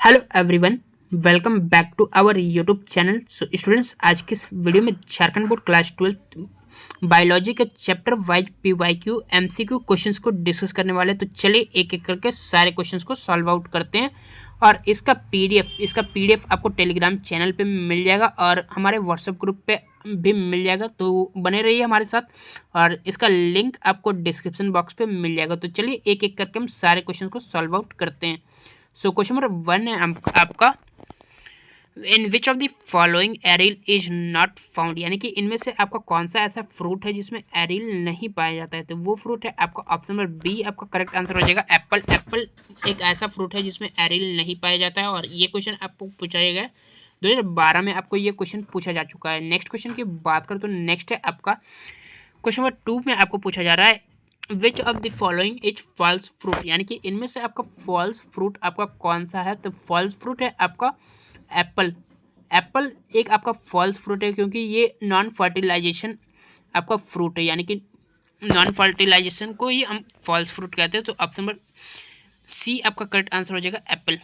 Hello everyone, welcome back to our YouTube channel. So students, आज की इस video में झारखंड बोर्ड क्लास 12 बायोलॉजी के chapter wise PYQ MCQ questions को discuss करने वाले। तो चलिए एक एक करके सारे क्वेश्चंस को सॉल्व आउट करते हैं। और इसका पीडीएफ आपको टेलीग्राम चैनल पे मिल जाएगा और हमारे व्हाट्सएप ग्रुप पे भी मिल जाएगा, तो बने रहिए हमारे साथ। और इसका लिंक आपको डिस्क्रिप्शन बॉक्स पे मिल जाएगा। तो चलिए एक एक करके हम सारे क्वेश्चन को सॉल्व आउट करते हैं। सो क्वेश्चन नंबर 1 है आपका, in which of the following aril is not found, यानी कि इनमें से आपका कौन सा ऐसा फ्रूट है जिसमें एरिल नहीं पाया जाता है। तो वो फ्रूट है आपका ऑप्शन नंबर बी, आपका करेक्ट आंसर हो जाएगा एप्पल। एप्पल एक ऐसा फ्रूट है जिसमें एरिल नहीं पाया जाता है और ये क्वेश्चन आपको पूछा गया 2012 में, आपको ये क्वेश्चन पूछा जा चुका है। नेक्स्ट क्वेश्चन की बात करें तो नेक्स्ट है आपका क्वेश्चन नंबर 2 में आपको पूछा जा रहा है which of the following is false fruit, यानी कि इनमें से आपका फॉल्स फ्रूट आपका कौन सा है। तो फॉल्स फ्रूट है आपका एप्पल। एप्पल एक आपका फॉल्स फ्रूट है क्योंकि ये नॉन फर्टिलाइजेशन आपका फ्रूट है, यानी कि नॉन फर्टिलाइजेशन को ही हम फॉल्स फ्रूट कहते हैं। तो ऑप्शन नंबर सी आपका करेक्ट आंसर हो जाएगा एप्पल।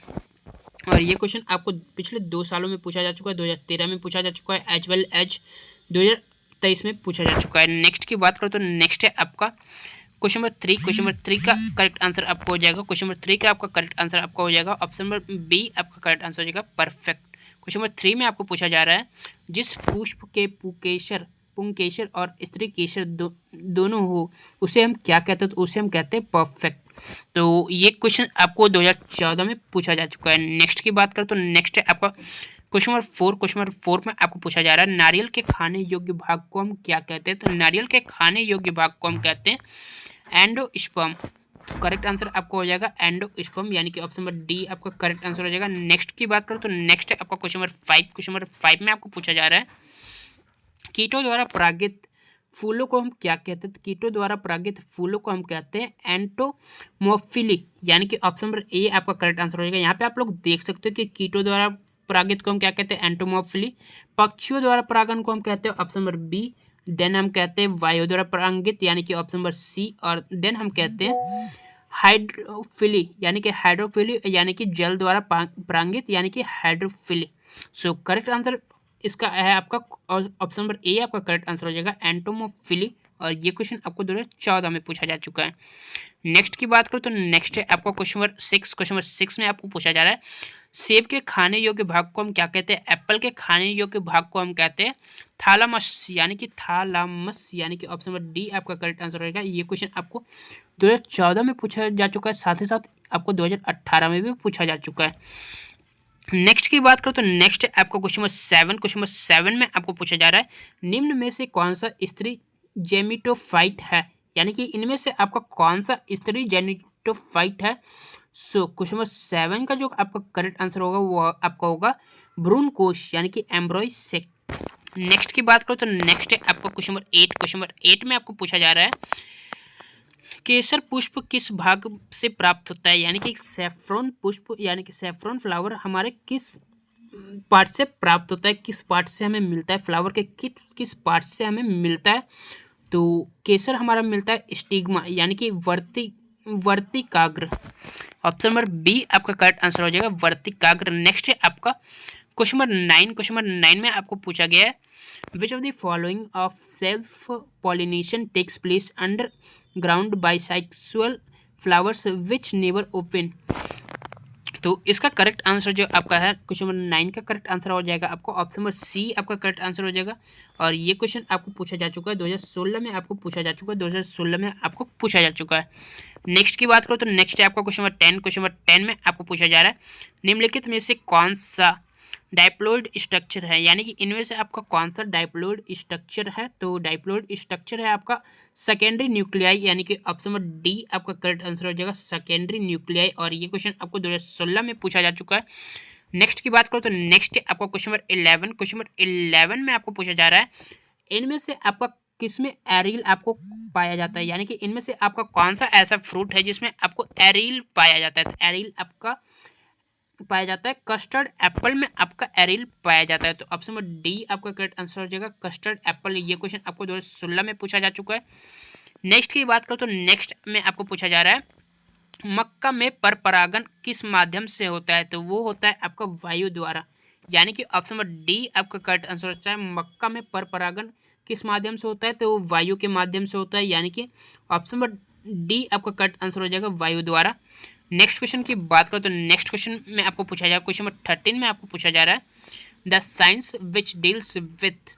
और ये क्वेश्चन आपको पिछले 2 सालों में पूछा जा चुका है, 2013 में पूछा जा चुका है एज वेल एज 2023 में पूछा जा चुका है। नेक्स्ट की बात करो तो नेक्स्ट है आपका क्वेश्चन नंबर 3। क्वेश्चन नंबर 3 का करेक्ट आंसर आपको हो जाएगा, क्वेश्चन नंबर 3 का आपका करेक्ट आंसर आपका हो जाएगा ऑप्शन नंबर बी, आपका करेक्ट आंसर हो जाएगा परफेक्ट। क्वेश्चन नंबर 3 में आपको पूछा जा रहा है जिस पुष्प के पुंकेसर और स्त्री केसर दोनों हो उसे हम क्या कहते हैं। तो उसे हम कहते हैं परफेक्ट। तो ये क्वेश्चन आपको 2014 में पूछा जा चुका है। नेक्स्ट की बात करें तो नेक्स्ट है आपका क्वेश्चन नंबर 4। क्वेश्चन नंबर 4 में आपको पूछा जा रहा है नारियल के खाने योग्य भाग को हम क्या कहते हैं। तो नारियल के खाने योग्य भाग को हम कहते हैं एंडोस्पर्म। तो करेक्ट आंसर आपको हो जाएगा एंडोस्पर्म, यानी कि ऑप्शन नंबर डी आपका करेक्ट आंसर हो जाएगा। नेक्स्ट की बात करें तो नेक्स्ट है आपका क्वेश्चन नंबर 5। क्वेश्चन नंबर 5 में आपको पूछा जा रहा है कीटों द्वारा परागित फूलों को हम क्या कहते हैं। कीटों द्वारा परागित फूलों को हम कहते हैं एंटोमोफिली, यानी कि ऑप्शन नंबर ए आपका करेक्ट आंसर हो जाएगा। यहाँ पे आप लोग देख सकते हो कि कीटों द्वारा परागित को हम क्या कहते हैं एंटोमोफिली। पक्षियों द्वारा परागन को हम कहते हैं ऑप्शन नंबर बी। देन हम कहते हैं वायु द्वारा परागित, यानी कि ऑप्शन नंबर सी। और देन हम कहते हैं हाइड्रोफिली, यानी कि हाइड्रोफिली यानी कि जल द्वारा परागित, यानी कि हाइड्रोफिली। सो करेक्ट आंसर इसका है आपका ऑप्शन नंबर ए, आपका करेक्ट आंसर हो जाएगा एंटोमोफिली। और ये क्वेश्चन आपको 2014 में पूछा जा चुका है। नेक्स्ट की बात करो तो नेक्स्ट है आपका क्वेश्चन नंबर 6। क्वेश्चन नंबर 6 में आपको पूछा जा रहा है सेब के खाने योग्य भाग को हम क्या कहते हैं। एप्पल के खाने योग्य भाग को हम कहते हैं थालामस, यानी कि थालामस, यानी कि ऑप्शन नंबर डी आपका करेक्ट आंसर रहेगा। ये क्वेश्चन आपको 2014 में पूछा जा चुका है, साथ ही साथ आपको 2018 में भी पूछा जा चुका है। नेक्स्ट की बात करो तो नेक्स्ट है आपका क्वेश्चन नंबर 7। क्वेश्चन नंबर 7 में आपको पूछा जा रहा है निम्न में से कौन सा स्त्री जेमिटोफाइट है, यानी कि इनमें से आपका कौन सा स्त्री जेमिटोफाइट है। सो क्वेश्चन नंबर 7 का जो आपका करेक्ट आंसर होगा वो आपका होगा भ्रूण कोश, यानी कि एम्ब्रॉय सेक। नेक्स्ट की बात करो तो नेक्स्ट है आपका क्वेश्चन नंबर 8। क्वेश्चन नंबर 8 में आपको पूछा जा रहा है केसर पुष्प किस भाग से प्राप्त होता है, यानी कि सैफ्रॉन पुष्प, यानी कि सैफ्रॉन फ्लावर हमारे किस पार्ट से प्राप्त होता है, किस पार्ट से हमें मिलता है, फ्लावर के किस पार्ट से हमें मिलता है। तो केसर हमारा मिलता है स्टिग्मा, यानी कि वर्तिकाग्र। ऑप्शन नंबर बी आपका करेक्ट आंसर हो जाएगा वर्तिकाग्र। नेक्स्ट है आपका क्वेश्चन नंबर 9। क्वेश्चन नंबर 9 में आपको पूछा गया है which of the following of self pollination takes place underground bisexual flowers which never open. तो इसका करेक्ट आंसर जो आपका है क्वेश्चन नंबर 9 का करेक्ट आंसर हो जाएगा आपको ऑप्शन नंबर सी, आपका करेक्ट आंसर हो जाएगा। और ये क्वेश्चन आपको पूछा जा चुका है 2016 में, आपको पूछा जा चुका है 2016 में आपको पूछा जा चुका है। नेक्स्ट की बात करो तो नेक्स्ट है आपका क्वेश्चन नंबर 10। क्वेश्चन नंबर 10 में आपको पूछा जा रहा है निम्नलिखित में से कौन सा डाइप्लोइड स्ट्रक्चर है, यानी कि इनमें से आपका कौन सा डाइप्लोइड स्ट्रक्चर है। तो डाइप्लोइड स्ट्रक्चर है आपका सेकेंडरी न्यूक्लियाई, यानी कि ऑप्शन नंबर डी आपका करेक्ट आंसर हो जाएगा सेकेंडरी न्यूक्लियाई। और ये क्वेश्चन आपको 2016 में पूछा जा चुका है। नेक्स्ट की बात करो तो नेक्स्ट है आपका क्वेश्चन नंबर 11। क्वेश्चन नंबर 11 में आपको पूछा जा रहा है इनमें से आपका किसमें एरिल आपको पाया जाता है, यानी कि इनमें से आपका कौन सा ऐसा फ्रूट है जिसमें आपको एरिल पाया जाता है। तो एरिल आपका पाया जाता है कस्टर्ड एप्पल में आपका एरिल पाया जाता है। तो ऑप्शन नंबर डी आपका करेक्ट आंसर हो जाएगा कस्टर्ड एप्पल। ये क्वेश्चन आपको 2016 में पूछा जा चुका है। नेक्स्ट की बात करो तो नेक्स्ट में आपको पूछा जा रहा है मक्का में पर परागण किस माध्यम से होता है? तो वो होता है आपका वायु द्वारा, यानी कि ऑप्शन नंबर डी आपका करेक्ट आंसर होता है। मक्का में पर परागण किस माध्यम से होता है? तो वो वायु के माध्यम से होता है, यानी कि ऑप्शन नंबर डी आपका करेक्ट आंसर हो जाएगा, वायु द्वारा। नेक्स्ट क्वेश्चन की बात करो तो नेक्स्ट क्वेश्चन में आपको पूछा जा रहा है, क्वेश्चन नंबर 13 में आपको पूछा जा रहा है, the science which deals with,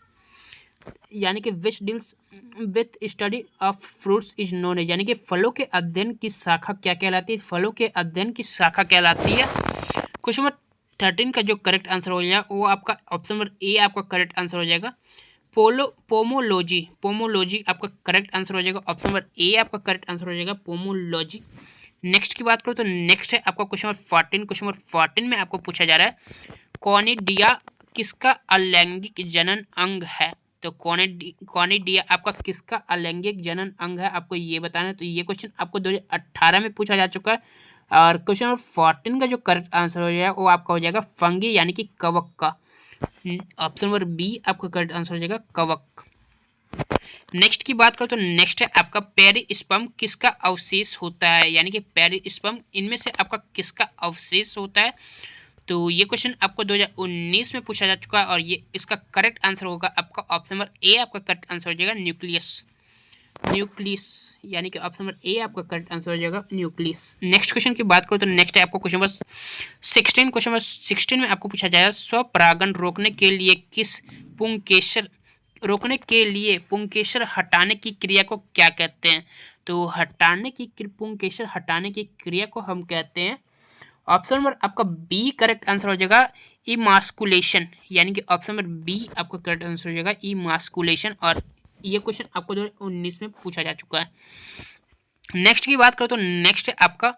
यानी कि which deals with study of fruits is known as, यानी कि फलों के अध्ययन की शाखा क्या कहलाती है? फलों के अध्ययन की शाखा कहलाती है। क्वेश्चन नंबर 13 का जो करेक्ट आंसर हो जाएगा वो आपका ऑप्शन नंबर ए आपका करेक्ट आंसर हो जाएगा, पोमोलॉजी। पोमोलॉजी आपका करेक्ट आंसर हो जाएगा, ऑप्शन नंबर ए आपका करेक्ट आंसर हो जाएगा, पोमोलॉजी। नेक्स्ट की बात करो तो नेक्स्ट है आपका क्वेश्चन नंबर 14। क्वेश्चन नंबर 14 में आपको पूछा जा रहा है, कॉनिडिया किसका अलैंगिक जनन अंग है? तो कॉनिडिया आपका किसका अलैंगिक जनन अंग है, आपको ये बताना है। तो ये क्वेश्चन आपको 2018 में पूछा जा चुका है। और क्वेश्चन नंबर 14 का जो करेक्ट आंसर हो जाएगा वो आपका हो जाएगा फंगी, यानी कि कवक का। ऑप्शन नंबर बी आपका करेक्ट आंसर हो जाएगा, कवक। नेक्स्ट की बात करो तो नेक्स्ट है आपका पेरिस्पर्म किसका अवशेष होता है, यानी कि पेरिस्पर्म इनमें से आपका किसका अवशेष होता है? तो ये क्वेश्चन आपको 2019 में पूछा जा चुका है, और ये इसका करेक्ट आंसर होगा आपका ऑप्शन नंबर ए आपका करेक्ट आंसर हो जाएगा, न्यूक्लियस। न्यूक्लियस, यानी कि ऑप्शन नंबर ए आपका करेक्ट आंसर हो जाएगा, न्यूक्लियस। नेक्स्ट क्वेश्चन की बात करो तो नेक्स्ट है आपको क्वेश्चन नंबर 16। क्वेश्चन नंबर 16 में आपको पूछा जाएगा, स्वपरागण रोकने के लिए किस पुंकेसर रोकने के लिए पुंकेसर हटाने की क्रिया को क्या कहते हैं? तो पुंकेसर हटाने की क्रिया को हम कहते हैं, ऑप्शन नंबर आपका बी करेक्ट आंसर हो जाएगा, इमास्कुलेशन, यानी कि ऑप्शन नंबर बी आपका करेक्ट आंसर हो जाएगा, इमास्कुलेशन। और ये क्वेश्चन आपको 2019 में पूछा जा चुका है। नेक्स्ट की बात करो तो नेक्स्ट है आपका,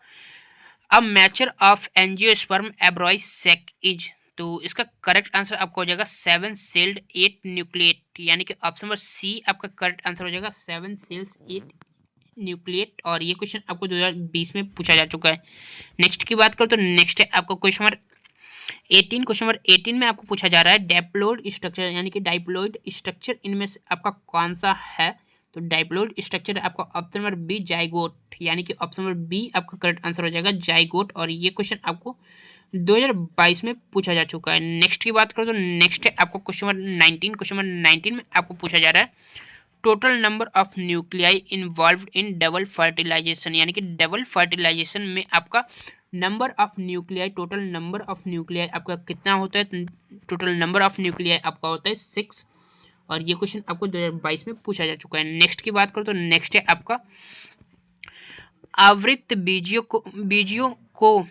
a mature of angiosperm embryo sac is, तो इसका करेक्ट आंसर आपका हो जाएगा 7 सेल्ड 8 न्यूक्लिएट, यानी कि ऑप्शन नंबर सी आपका करेक्ट आंसर हो जाएगा, 7 सेल्स 8 न्यूक्लिएट। और ये क्वेश्चन आपको 2020 में पूछा जा चुका है। नेक्स्ट की बात करो तो नेक्स्ट है आपको क्वेश्चन नंबर 18। क्वेश्चन नंबर 18 में आपको पूछा जा रहा है, डाइप्लोइड स्ट्रक्चर, यानी कि डाइप्लोइड स्ट्रक्चर इनमें से आपका कौन सा है? तो डाइप्लोइड स्ट्रक्चर आपका ऑप्शन नंबर बी जाइगोट, यानी कि ऑप्शन नंबर बी आपका करेक्ट आंसर हो जाएगा, जाइगोट। और ये क्वेश्चन आपको 2022 में पूछा जा चुका है। नेक्स्ट की बात करो तो नेक्स्ट है आपको क्वेश्चन नंबर 19। क्वेश्चन नंबर 19 में आपको पूछा जा रहा है, total number of nuclei involved in double fertilization, यानी कि डबल फर्टिलाइजेशन में आपका number of nuclei, total number of nuclei आपका कितना होता है? टोटल नंबर ऑफ न्यूक्लियाई आपका होता है 6। और ये क्वेश्चन आपको 2022 में पूछा जा चुका है। नेक्स्ट की बात करो तो नेक्स्ट है आपका, आवृत्त बीजियों को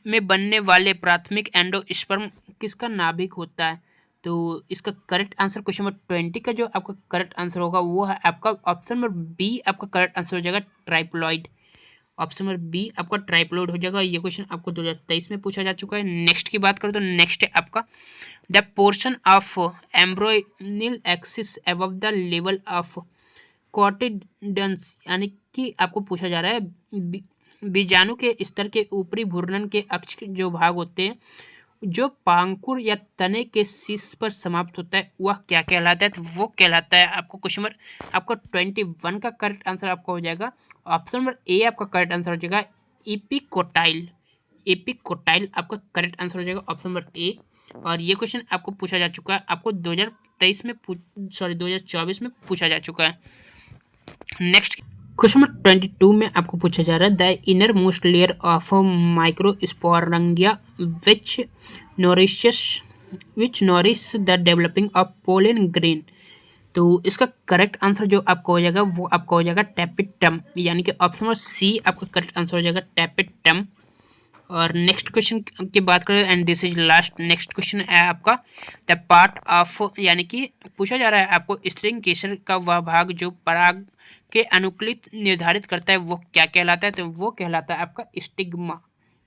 में बनने वाले प्राथमिक एंडोस्पर्म किसका नाभिक होता है? तो इसका करेक्ट आंसर क्वेश्चन नंबर 20 का जो आपका करेक्ट आंसर होगा वो है आपका ऑप्शन नंबर बी आपका करेक्ट आंसर हो जाएगा, ट्राइप्लॉइड। ऑप्शन नंबर बी आपका ट्राइप्लॉइड हो जाएगा। ये क्वेश्चन आपको 2023 में पूछा जा चुका है। नेक्स्ट की बात करो तो नेक्स्ट है आपका, the portion of embryonal axis above the level of cotyledons, यानी कि आपको पूछा जा रहा है बीजाणु के स्तर के ऊपरी घूर्णन के अक्ष के जो भाग होते हैं जो पांकुर या तने के शीर्ष पर समाप्त होता है वह क्या कहलाता है? तो वो कहलाता है आपको क्वेश्चन नंबर आपका 21 का करेक्ट आंसर आपका हो जाएगा, ऑप्शन नंबर ए आपका करेक्ट आंसर हो जाएगा, एपिकोटाइल। एपिकोटाइल आपका करेक्ट आंसर हो जाएगा, ऑप्शन नंबर ए। और ये क्वेश्चन आपको पूछा जा चुका है, आपको 2024 में पूछा जा चुका है। नेक्स्ट क्वेश्चन नंबर 22 में आपको पूछा जा रहा है, the inner most layer of microsporangia which nourish the developing of pollen grain. तो इसका करेक्ट आंसर जो आपका हो जाएगा वो आपका हो जाएगा टैपिटम, यानी कि ऑप्शन नंबर सी आपका करेक्ट आंसर हो जाएगा, टैपिटम। और नेक्स्ट क्वेश्चन की बात करें, and this is last, next question है आपका, द पार्ट ऑफ, यानी कि पूछा जा रहा है आपको स्ट्रिंग केसर का वह भाग जो पराग के अनुकूलित निर्धारित करता है वो क्या कहलाता है? तो वो कहलाता है आपका स्टिग्मा,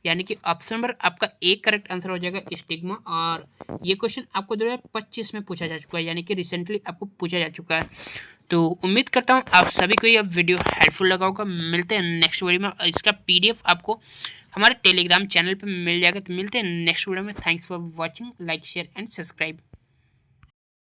यानी कि ऑप्शन नंबर आपका एक करेक्ट आंसर हो जाएगा, स्टिग्मा। और ये क्वेश्चन आपको 2025 में पूछा जा चुका है, यानी कि रिसेंटली आपको पूछा जा चुका है। तो उम्मीद करता हूँ आप सभी को यह वीडियो हेल्पफुल लगा होगा। मिलते हैं नेक्स्ट वीडियो में, और इसका PDF आपको हमारे टेलीग्राम चैनल पर मिल जाएगा। तो मिलते हैं नेक्स्ट वीडियो में। Thanks for watching, like share and subscribe.